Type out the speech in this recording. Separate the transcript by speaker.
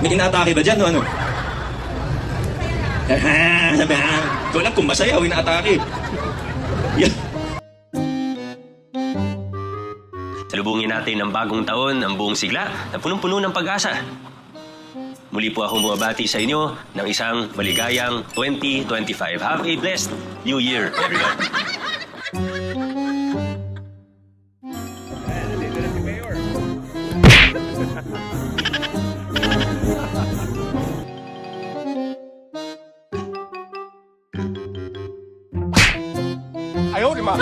Speaker 1: May inaatake ba dyan o ano? Sabi, ikaw lang kung masaya o inaatake. Yeah.
Speaker 2: Salubungin natin ang bagong taon, ang buong sigla na punong-puno ng pag-asa. Muli po akong bumabati sa inyo ng isang maligayang 2025. Have a blessed New Year, everyone.
Speaker 3: Ayaw, di ba?